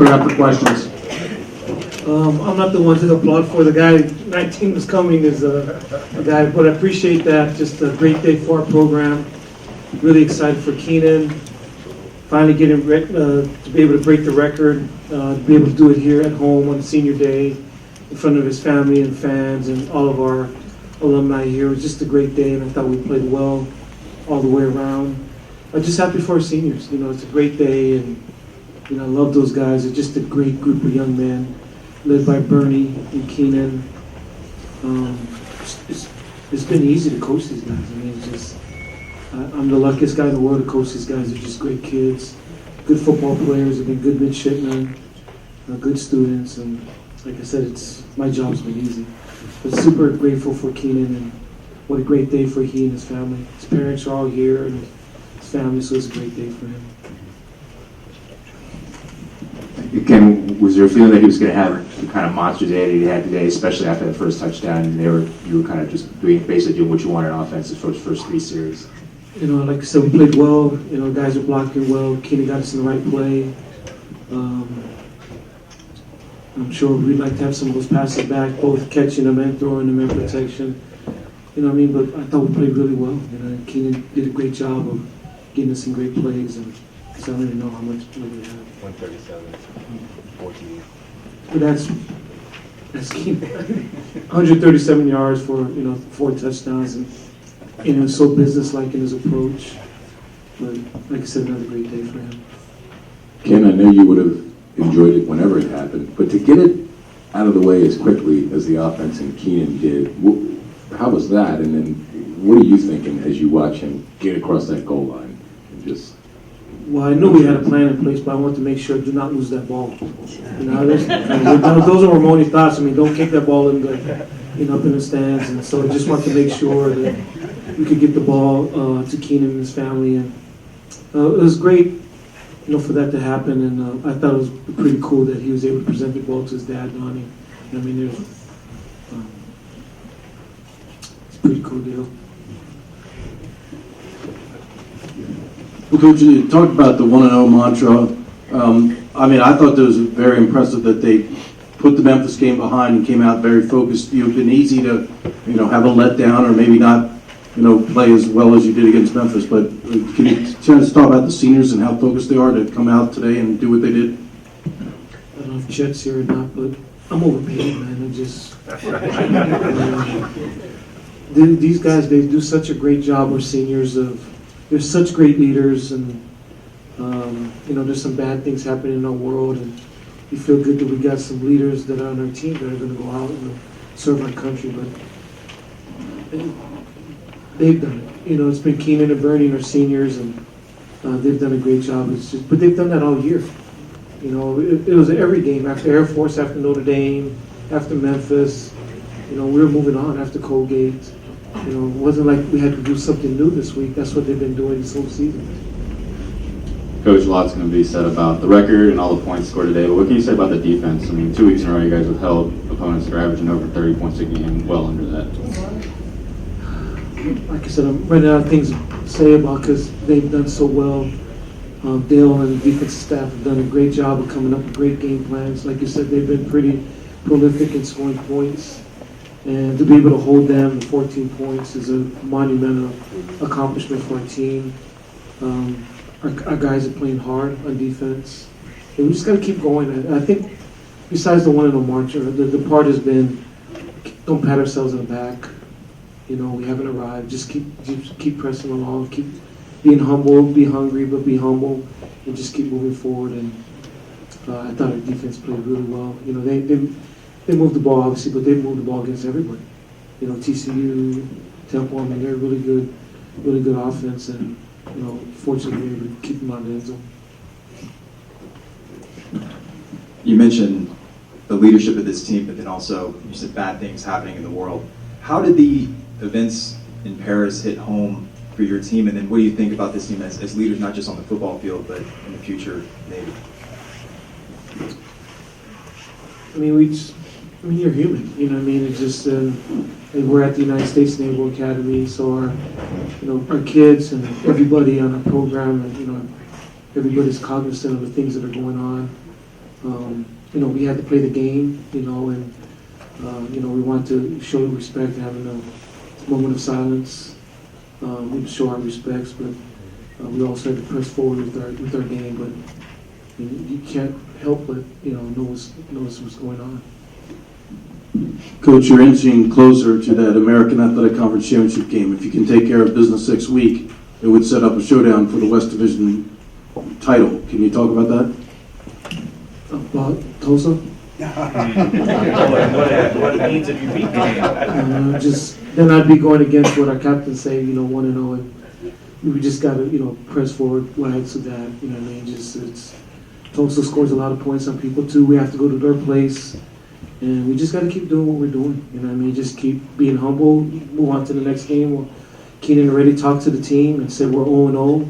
Put it up for questions. I'm not the one to applaud for. The guy 19 was coming is a guy, but I appreciate that. Just a great day for our program. Really excited for Keenan. Finally getting to be able to break the record, to be able to do it here at home on senior day in front of his family and fans and all of our alumni here. It was just a great day, and I thought we played well all the way around. I'm just happy for our seniors. It's a great day, and I love those guys. They're just a great group of young men, led by Bernie and Keenan. It's been easy to coach these guys. I'm the luckiest guy in the world to coach these guys. They're just great kids, good football players. They've been good midshipmen, good students, and like I said, my job's been easy. But super grateful for Keenan, and what a great day for he and his family. His parents are all here, and his family, so it's a great day for him. Ken, was there a feeling that he was going to have the kind of monster day that he had today, especially after the first touchdown, and you were kind of just basically doing what you wanted on offense for his first three series? Like I said, we played well. Guys are blocking well. Keenan got us in the right play. I'm sure we'd like to have some of those passes back, both catching them and throwing them in protection. But I thought we played really well. Keenan did a great job of getting us in great plays, and so I don't even know how much we have. 137, 14. But that's Keenan. 137 yards for 4 touchdowns, and so businesslike in his approach. But like I said, another great day for him. Ken, I know you would have enjoyed it whenever it happened, but to get it out of the way as quickly as the offense and Keenan did, how was that? And then what are you thinking as you watch him get across that goal line? Well, I knew we had a plan in place, but I wanted to make sure do not lose that ball. Those are Ramoni's thoughts. Don't kick that ball in up in the stands, and so I just wanted to make sure that we could get the ball to Keenan and his family, and it was great, for that to happen. And I thought it was pretty cool that he was able to present the ball to his dad, Donnie. It's a pretty cool deal. Well, Coach, you talked about the 1-0 mantra. I thought that was very impressive that they put the Memphis game behind and came out very focused. You've been easy to, have a letdown or maybe not, play as well as you did against Memphis. But can you just talk about the seniors and how focused they are to come out today and do what they did? I don't know if Chet's here or not, but I'm overpaid, man. These guys, they do such a great job. We're seniors they're such great leaders, and there's some bad things happening in our world, and we feel good that we got some leaders that are on our team that are going to go out and serve our country. But they've done it. It's been Keenan and Bernie, our seniors, and they've done a great job. But they've done that all year. It was every game, after Air Force, after Notre Dame, after Memphis. We were moving on after Colgate. It wasn't like we had to do something new this week. That's what they've been doing this whole season. Coach, a lot's going to be said about the record and all the points scored today, but what can you say about the defense? 2 weeks in a row, you guys have held opponents that are averaging over 30 points a game, well under that. Like I said, I'm running out of things to say about because they've done so well. Dale and the defensive staff have done a great job of coming up with great game plans. Like you said, they've been pretty prolific in scoring points. And to be able to hold them to 14 points is a monumental accomplishment for our team. Our guys are playing hard on defense. And we just got to keep going. I think besides the 1-0 march, the part has been don't pat ourselves on the back. We haven't arrived. Just keep pressing along. Keep being humble, be hungry, but be humble, and just keep moving forward. And I thought our defense played really well. They moved the ball, obviously, but they moved the ball against everybody. TCU, Temple, they're really good offense, and, fortunately, we were able to keep them out of the end zone. You mentioned the leadership of this team, but then also you said bad things happening in the world. How did the events in Paris hit home for your team, and then what do you think about this team as leaders, not just on the football field, but in the future, maybe? You're human, It's just we're at the United States Naval Academy, so our kids and everybody on our program, and everybody's cognizant of the things that are going on. We had to play the game, and we want to show respect, having a moment of silence. We show our respects, but we also had to press forward with our game. But you can't help but notice what's going on. Coach, you're inching closer to that American Athletic Conference Championship game. If you can take care of business next week, it would set up a showdown for the West Division title. Can you talk about that? About Tulsa? What it means if you beat them. Then I'd be going against what our captain say, 1-0, and we just got to, press forward, rise to that, what I mean? Tulsa scores a lot of points on people too. We have to go to their place, and we just got to keep doing what we're doing, what I mean? Just keep being humble, move on to the next game. Keenan already talked to the team and said we're 0-0,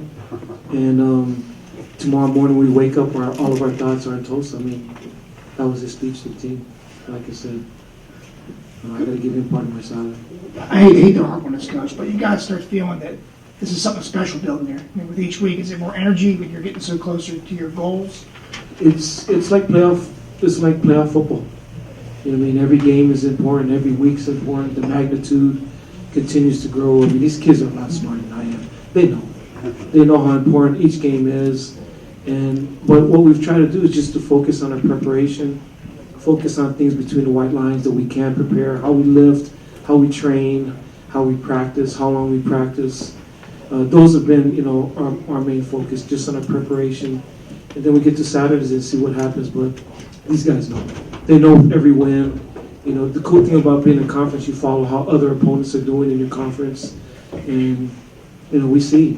and tomorrow morning we wake up, all of our thoughts are in Tulsa. I mean, that was his speech to the team. Like I said, I got to give him part of my salary. I hate to harp on this, Coach, but you got to start feeling that this is something special building there. I mean, with each week, is it more energy when you're getting so closer to your goals? It's like playoff. It's like playoff football. I mean, every game is important. Every week's important. The magnitude continues to grow. I mean, these kids are a lot smarter than I am. They know. They know how important each game is. But what we've tried to do is just to focus on our preparation, focus on things between the white lines that we can prepare, how we lift, how we train, how we practice, how long we practice. Those have been, our main focus, just on our preparation. And then we get to Saturdays and see what happens. But these guys know. They know every win. The cool thing about being in a conference, you follow how other opponents are doing in your conference. And, we see,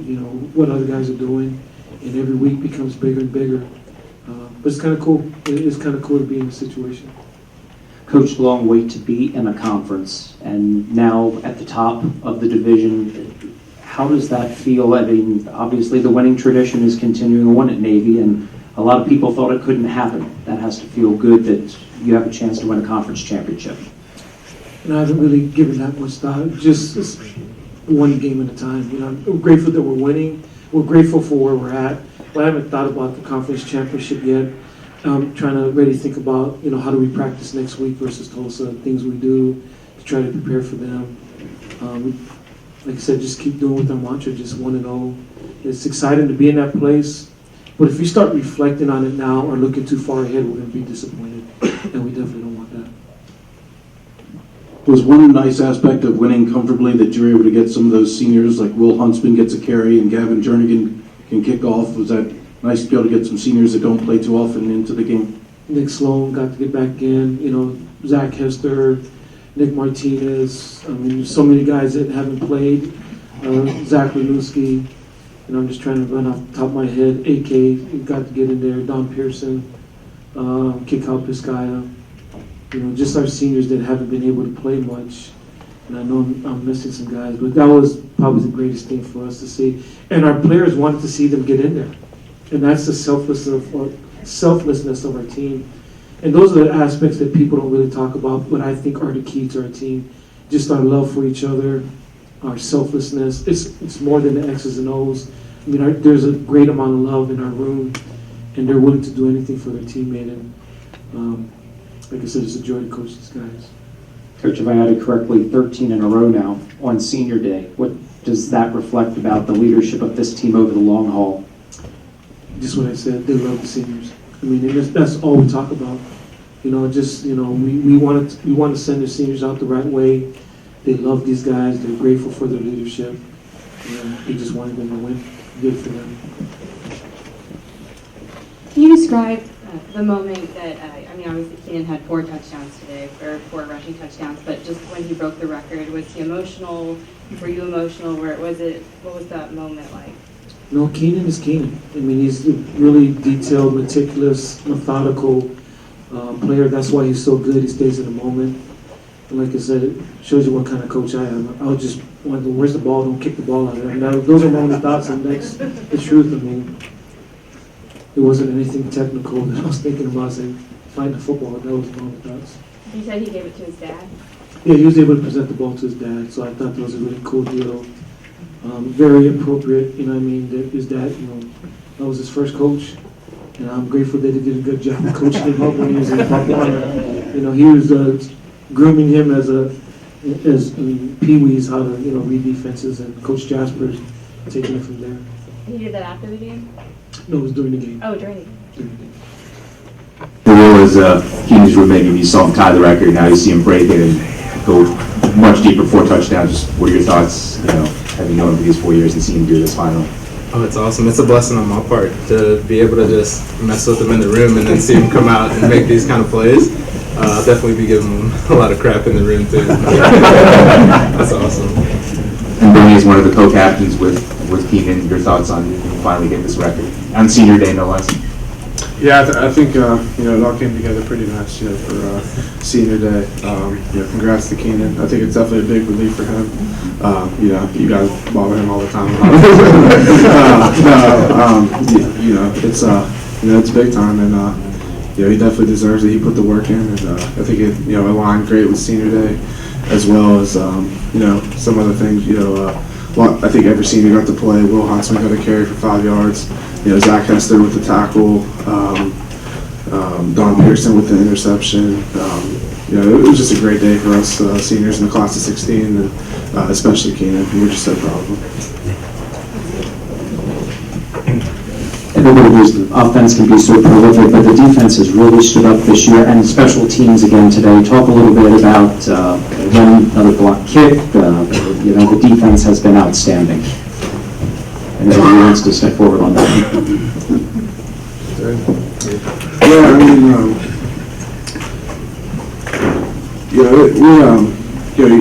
what other guys are doing. And every week becomes bigger and bigger. But it's kind of cool. It's kind of cool to be in this situation. Coach, long way to be in a conference, and now at the top of the division. How does that feel? I mean, obviously the winning tradition is continuing on at Navy, and a lot of people thought it couldn't happen. That has to feel good that you have a chance to win a conference championship. And I haven't really given that much thought. Just one game at a time. I'm grateful that we're winning. We're grateful for where we're at. But I haven't thought about the conference championship yet. I'm trying to really think about, how do we practice next week versus Tulsa, things we do to try to prepare for them. Like I said, just keep doing with our mantra, just 1-0. It's exciting to be in that place. But if we start reflecting on it now or looking too far ahead, we're going to be disappointed. And we definitely don't want that. Was one nice aspect of winning comfortably that you were able to get some of those seniors, like Will Huntsman gets a carry and Gavin Jernigan can kick off? Was that nice to be able to get some seniors that don't play too often into the game? Nick Sloan got to get back in, Zach Hester, Nick Martinez. I mean, there's so many guys that haven't played. Zach Lenuski. I'm just trying to run off the top of my head. AK got to get in there. Don Pearson, Kikau Piscaya. Just our seniors that haven't been able to play much. And I know I'm missing some guys, but that was probably the greatest thing for us to see. And our players wanted to see them get in there. And that's the selflessness of our team. And those are the aspects that people don't really talk about, but I think are the key to our team. Just our love for each other, our selflessness. It's more than the X's and O's. I mean, there's a great amount of love in our room, and they're willing to do anything for their teammate. And like I said, it's a joy to coach these guys. Coach, if I had it correctly, 13 in a row now on senior day. What does that reflect about the leadership of this team over the long haul? Just what I said, they love the seniors. I mean, that's all we talk about. We want to send the seniors out the right way. They love these guys. They're grateful for their leadership. And they just wanted them to win. Good for them. Can you describe the moment that, obviously Keenan had 4 touchdowns today, or 4 rushing touchdowns, but just when he broke the record, was he emotional? Were you emotional? What was that moment like? No, Keenan is Keenan. I mean, he's a really detailed, meticulous, methodical player. That's why he's so good. He stays in the moment. And like I said, it shows you what kind of coach I am. I was just wondering, where's the ball? Don't kick the ball out of there. Those are my only thoughts, and that's the truth. I mean, it wasn't anything technical that I was thinking about, saying, find the football. That was my only thoughts. You said he gave it to his dad? Yeah, he was able to present the ball to his dad, so I thought that was a really cool deal. Very appropriate, that his dad, that was his first coach. And I'm grateful that he did a good job of coaching him up when he was in Buffalo. You know, he was grooming him as Pee-wees how to, read defenses, and Coach Jasper's taking it from there. He did that after the game? No, it was during the game. Oh, during the game. During the game. The role was Keenan's roommate, and you saw him tie the record. Now you see him break it and go much deeper, 4 touchdowns. Just what are your thoughts, having known him for these 4 years and seeing him do this final? Oh, it's awesome. It's a blessing on my part to be able to just mess with him in the room and then see him come out and make these kind of plays. I'll definitely be giving him a lot of crap in the room, too. That's awesome. And Bernie is one of the co-captains with Keenan. Your thoughts on finally getting this record on senior day, no less? Yeah, I think it all came together pretty nice, for senior day. Congrats to Keenan. I think it's definitely a big relief for him. You guys bother him all the time. It's big time, and he definitely deserves it. He put the work in, and I think it aligned great with senior day, as well as some other things. I think every senior got to play. Will Huntsman got a carry for 5 yards. Zach Hester with the tackle. Don Pearson with the interception. It was just a great day for us seniors in the class of 16, and especially Keenan. We're just so proud of him. Everybody knows the offense can be so prolific, but the defense has really stood up this year, and special teams again today. Talk a little bit about again, another block kick. The defense has been outstanding. And everybody wants to step forward on that.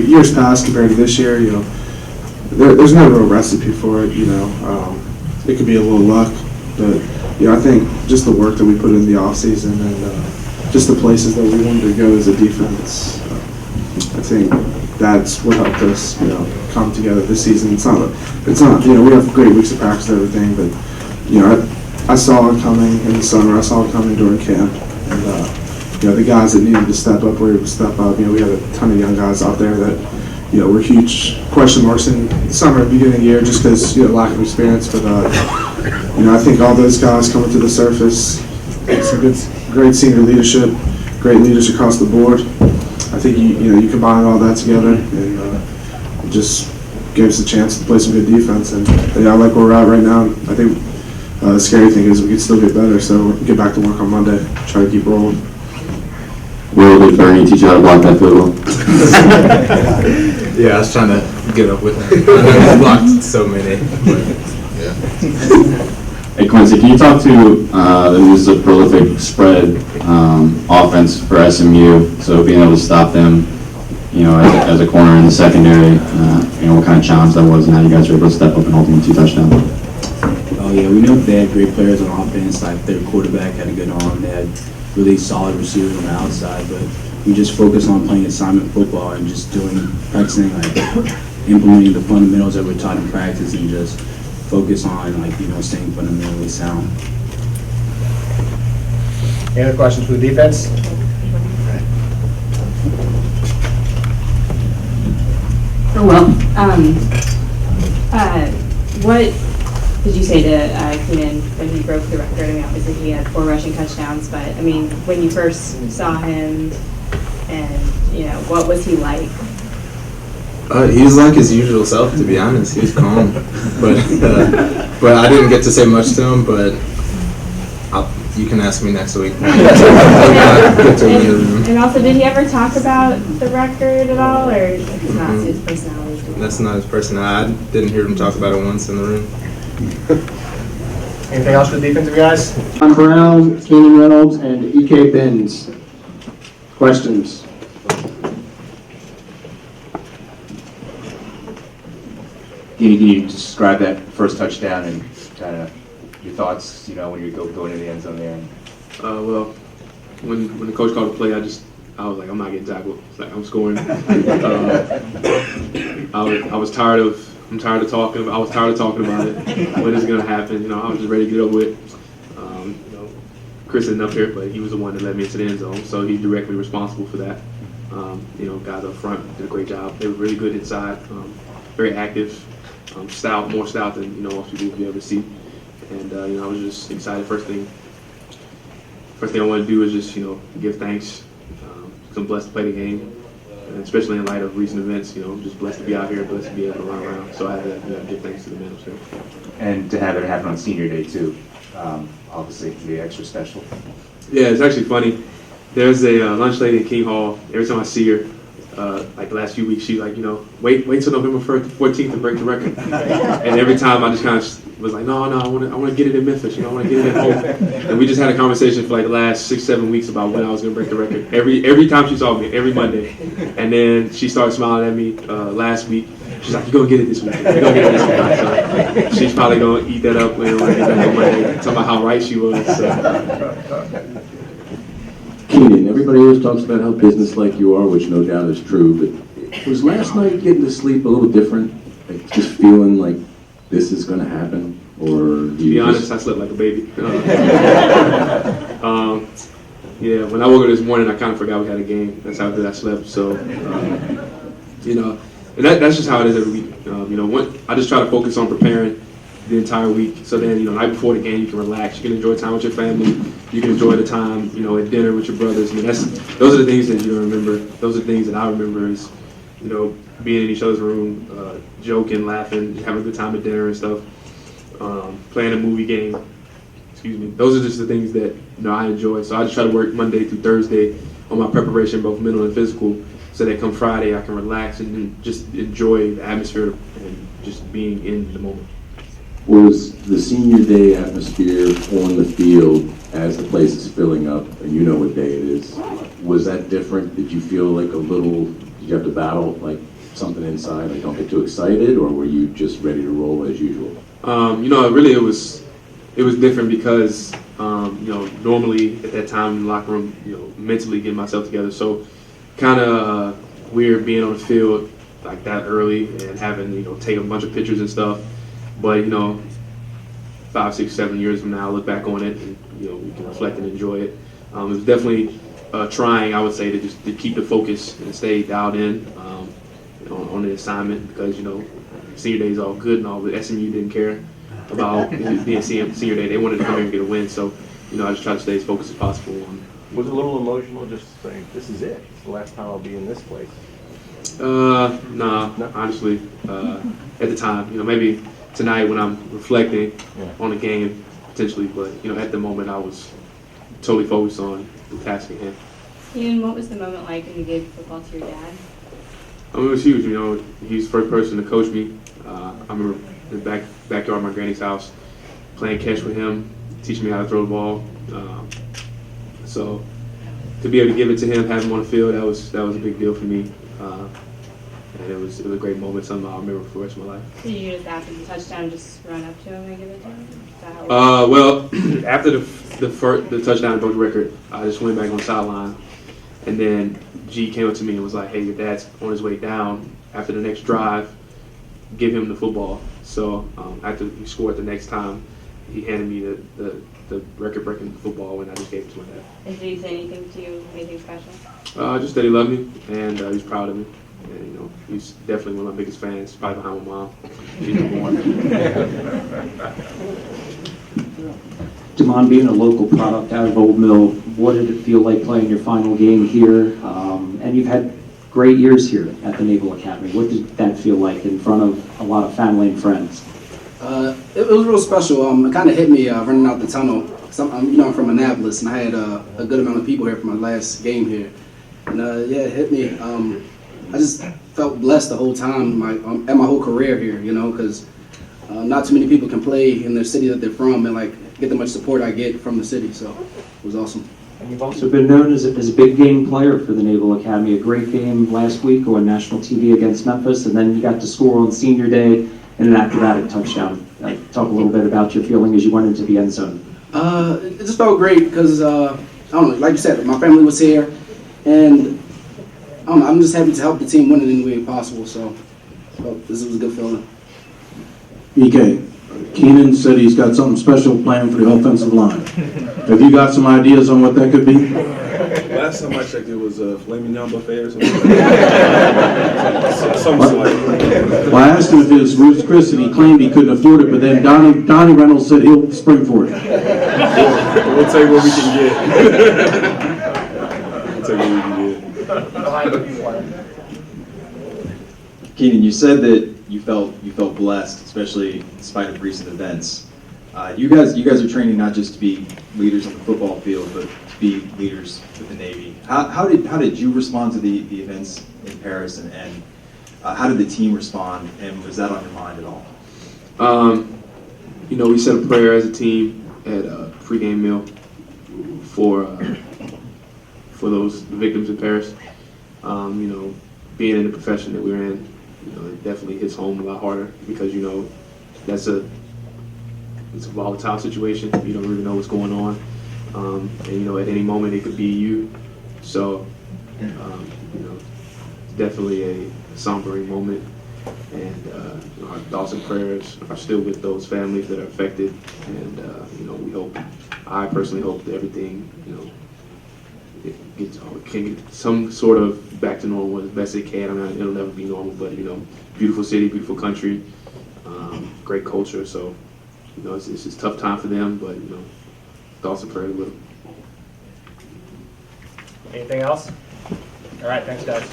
Years past compared to this year, there's no real recipe for it. It could be a little luck, but I think just the work that we put in the off season and just the places that we wanted to go as a defense, I think that's what helped us, come together this season. It's not. We have great weeks of practice and everything, but I saw it coming in the summer. I saw it coming during camp, and the guys that needed to step up were able to step up. We had a ton of young guys out there that were huge question marks in the summer and beginning of the year just because lack of experience. But I think all those guys coming to the surface, some great senior leadership, great leaders across the board. I think you combine all that together and it just gave us a chance to play some good defense. And I like where we're at right now. I think the scary thing is we can still get better, so we'll get back to work on Monday, try to keep rolling. Will, did Bernie teach you how to block that field goal? Yeah, I was trying to get up with him. I know he's blocked so many. But, yeah. Hey Quincy, can you talk to this is a prolific spread offense for SMU, so being able to stop them, as a corner in the secondary, what kind of challenge that was and how you guys were able to step up and ultimately 2 touchdowns? Oh yeah, we know they had great players on offense, like their quarterback had a good arm, they had really solid receivers on the outside, but we just focused on playing assignment football and just practicing, implementing the fundamentals that we're taught in practice and just focus on, staying fundamentally sound. Any other questions for the defense? Oh, well, what did you say to Keenan when he broke the record? I mean, obviously he had 4 rushing touchdowns, but I mean, when you first saw him and, what was he like? He was like his usual self, to be honest. He was calm, but I didn't get to say much to him. But you can ask me next week. And also, did he ever talk about the record at all, or it's not his personality? That's not his personality. I didn't hear him talk about it once in the room. Anything else for the defensive guys? John Brown, Keenan Reynolds, and E.K. Benz. Questions? Can you describe that first touchdown and kind of your thoughts, when you go into the end zone there? Well, when the coach called the play, I was like, I'm not getting tackled. It's like I'm scoring. I was tired of talking about it. When is it gonna happen? I was just ready to get over it. Chris isn't up here, but he was the one that led me into the end zone, so he's directly responsible for that. Guys up front did a great job. They were really good inside, very active, stout, more stout than most people would be able to see. And I was just excited. First thing first thing I want to do is just, give thanks. I'm blessed to play the game, and especially in light of recent events. I'm just blessed to be out here, blessed to be able to run around. So I have to give thanks to the men upstairs. And to have it happen on senior day too, obviously it can be extra special. Yeah, it's actually funny. There's a lunch lady in King Hall. Every time I see her, like the last few weeks, she's like, wait till November 14th to break the record. And every time I just kind of was like, no, I want to get it in Memphis. I want to get it at home. And we just had a conversation for like the last 6-7 weeks about when I was going to break the record. Every time she saw me, every Monday. And then she started smiling at me last week. She's like, you're going to get it this week. You're going to get it this week. So she's probably going to eat that up when I get back on Monday. Talking about how right she was. So. Keenan, everybody always talks about how businesslike you are, which no doubt is true, but was last night getting to sleep a little different? Like just feeling like this is going to happen? Or to be honest, I slept like a baby. Yeah, when I woke up this morning, I kind of forgot we had a game. That's how good I slept. So, and that's just how it is every week. I just try to focus on preparing the entire week. So then, night before the game, you can relax. You can enjoy time with your family. You can enjoy the time, at dinner with your brothers. I mean, those are the things that you don't remember. Those are the things that I remember is, being in each other's room, joking, laughing, having a good time at dinner and stuff, playing a movie game. Excuse me. Those are just the things that, I enjoy. So I just try to work Monday through Thursday on my preparation, both mental and physical, so that come Friday I can relax and just enjoy the atmosphere and just being in the moment. Was the senior day atmosphere on the field as the place is filling up, and you know what day it is, was that different? Did you feel like did you have to battle like something inside, like don't get too excited, or were you just ready to roll as usual? Really it was different because, normally at that time in the locker room, mentally getting myself together. So kind of weird being on the field like that early and having, take a bunch of pictures and stuff. But, 5, 6, 7 years from now, I look back on it and, we can reflect and enjoy it. It was definitely trying, I would say, to keep the focus and stay dialed in on the assignment because, senior day is all good and all, but SMU didn't care about being senior day. They wanted to come here and get a win. So, I just try to stay as focused as possible. Was it a little emotional just saying, this is it? It's the last time I'll be in this place? No, honestly, at the time, maybe tonight when I'm reflecting on the game potentially, but at the moment I was totally focused on the task at hand. Ian, what was the moment like when you gave football to your dad? It was huge. He was the first person to coach me. I remember in the backyard of my granny's house playing catch with him, teaching me how to throw the ball. So to be able to give it to him, have him on the field, that was a big deal for me. And it was a great moment, something I'll remember for the rest of my life. So you just after the touchdown, just run up to him and give it to him? Is that how it Well, after the touchdown and broke the record, I just went back on the sideline, and then G came up to me and was like, "Hey, your dad's on his way down. After the next drive, give him the football." So after he scored the next time, he handed me the record-breaking football, and I just gave it to my dad. And did he say anything to you, anything special? Just that he loved me and he was proud of me. And, he's definitely one of my biggest fans, probably behind my mom. She's number one. Damon, being a local product out of Old Mill, what did it feel like playing your final game here? And you've had great years here at the Naval Academy. What did that feel like in front of a lot of family and friends? It was real special. It kind of hit me running out the tunnel. I'm from Annapolis, and I had a good amount of people here for my last game here. And it hit me. I just felt blessed the whole time, and my whole career here, because not too many people can play in the city that they're from and get the much support I get from the city. So it was awesome. And you've also been known as a big game player for the Naval Academy. A great game last week on national TV against Memphis, and then you got to score on senior day in an acrobatic touchdown. Talk a little bit about your feeling as you went into the end zone. It just felt great because, I don't know, like you said, my family was here, and I don't know, I'm just happy to help the team win in any way possible, so this was a good feeling. EK, Keenan said he's got something special planned for the offensive line. Have you got some ideas on what that could be? Last time I checked, it was a flaming young buffet or something. Something slight. Well, I asked him if it was Ruth's Chris, and he claimed he couldn't afford it, but then Donnie Reynolds said he'll spring for it. We'll take what we can get. We'll take what we can get. Keenan, you said that you felt blessed, especially in spite of recent events. You guys are training not just to be leaders on the football field, but to be leaders with the Navy. How did you respond to the events in Paris, and how did the team respond, and was that on your mind at all? We said a prayer as a team at a pregame meal for those victims in Paris. Being in the profession that we're in, it definitely hits home a lot harder because it's a volatile situation. You don't really know what's going on, and at any moment it could be you. So, it's definitely a sombering moment, and our thoughts and prayers are still with those families that are affected. And I personally hope that everything can get some sort of back to normal as best it can. I mean, it'll never be normal, but beautiful city, beautiful country, great culture. So it's just a tough time for them, but thoughts and prayers with them. Anything else? All right, thanks guys.